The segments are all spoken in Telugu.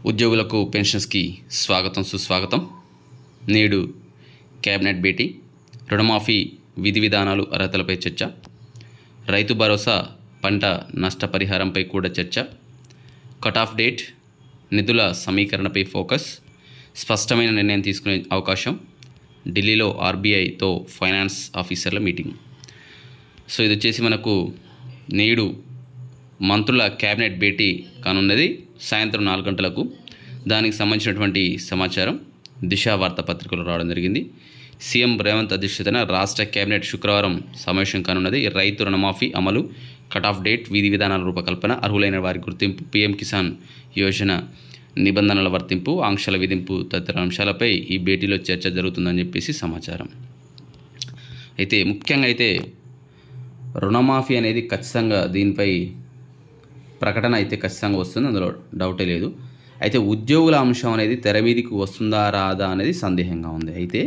ఉద్యోగులకు పెన్షన్స్కి స్వాగతం సుస్వాగతం. నేడు కేబినెట్ భేటీ, రుణమాఫీ విధి విధానాలు అర్హతలపై చర్చ, రైతు భరోసా పంట నష్టపరిహారంపై కూడా చర్చ, కట్ ఆఫ్ డేట్, నిధుల సమీకరణపై ఫోకస్, స్పష్టమైన నిర్ణయం తీసుకునే అవకాశం, ఢిల్లీలో ఆర్బీఐతో ఫైనాన్స్ ఆఫీసర్ల మీటింగ్. సో ఇది వచ్చేసి మనకు నేడు మంత్రుల కేబినెట్ భేటీ కానున్నది సాయంత్రం 4 గంటలకు. దానికి సంబంధించినటువంటి సమాచారం దిశ వార్తాపత్రికలో రావడం జరిగింది. సీఎం రేవంత్ అధ్యక్షతన రాష్ట్ర కేబినెట్ శుక్రవారం సమావేశం కానున్నది. రైతు రుణమాఫీ అమలు, కట్ ఆఫ్ డేట్, విధి విధానాల రూపకల్పన, అర్హులైన వారి గుర్తింపు, పీఎం కిసాన్ యోజన నిబంధనల వర్తింపు, ఆంక్షల విధింపు తదితర అంశాలపై ఈ భేటీలో చర్చ జరుగుతుందని చెప్పేసి సమాచారం. అయితే ముఖ్యంగా అయితే రుణమాఫీ అనేది ఖచ్చితంగా దీనిపై ప్రకటన అయితే ఖచ్చితంగా వస్తుంది, అందులో డౌటే లేదు. అయితే ఉద్యోగుల అంశం అనేది తెర మీదకి వస్తుందా రాదా అనేది సందేహంగా ఉంది. అయితే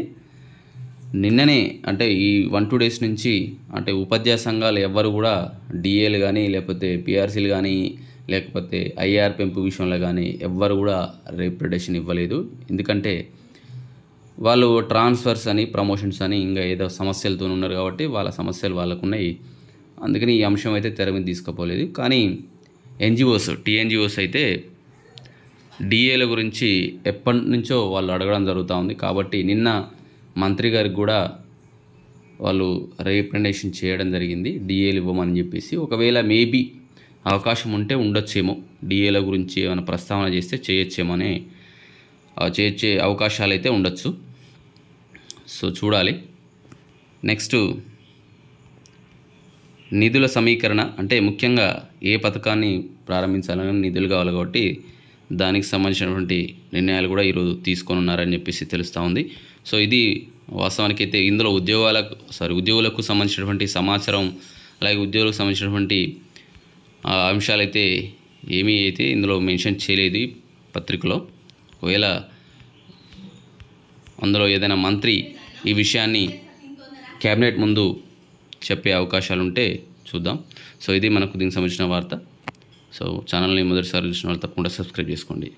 నిన్ననే అంటే ఈ 1-2 డేస్ నుంచి అంటే ఉపాధ్యాయ సంఘాలు ఎవ్వరు కూడా డిఏలు కానీ లేకపోతే పిఆర్సీలు కానీ లేకపోతే ఐఆర్ పెంపు విషయంలో కానీ ఎవ్వరు కూడా రిప్రజెంటేషన్ ఇవ్వలేదు. ఎందుకంటే వాళ్ళు ట్రాన్స్ఫర్స్ అని ప్రమోషన్స్ అని ఇంకా ఏదో సమస్యలతో ఉన్నారు కాబట్టి వాళ్ళ సమస్యలు వాళ్ళకు ఉన్నాయి. అందుకని ఈ అంశం అయితే తెర మీద తీసుకుపోలేదు. కానీ ఎన్జిఓస్, టీఎన్జిఓస్ అయితే డిఏల గురించి ఎప్పటి నుంచో వాళ్ళు అడగడం జరుగుతూ ఉంది. కాబట్టి నిన్న మంత్రి గారికి కూడా వాళ్ళు రిప్రజెంటేషన్ చేయడం జరిగింది, డిఏలు ఇవ్వమని చెప్పేసి. ఒకవేళ మేబీ అవకాశం ఉంటే ఉండొచ్చేమో, డిఏల గురించి ఏమైనా ప్రస్తావన చేస్తే చేయొచ్చేమో అని చేర్చే అవకాశాలు అయితే ఉండొచ్చు. సో చూడాలి. నెక్స్ట్ నిధుల సమీకరణ అంటే ముఖ్యంగా ఏ పథకాన్ని ప్రారంభించాలని నిధులు కావాలి కాబట్టి దానికి సంబంధించినటువంటి నిర్ణయాలు కూడా ఈరోజు తీసుకొని ఉన్నారని చెప్పేసి తెలుస్తూ ఉంది. సో ఇది వాస్తవానికి అయితే ఇందులో ఉద్యోగులకు సంబంధించినటువంటి సమాచారం అలాగే ఉద్యోగులకు సంబంధించినటువంటి అంశాలైతే ఏమీ అయితే ఇందులో మెన్షన్ చేయలేదు ఈ పత్రికలో. ఒకవేళ అందులో ఏదైనా మంత్రి ఈ విషయాన్ని కేబినెట్ ముందు చెప్పే అవకాశాలు ఉంటే చూద్దాం. సో ఇది మనకు దీనికి సంబంధించిన వార్త. సో ఛానల్ని మొదటిసారి చూసిన వాళ్ళు తప్పకుండా సబ్స్క్రైబ్ చేసుకోండి.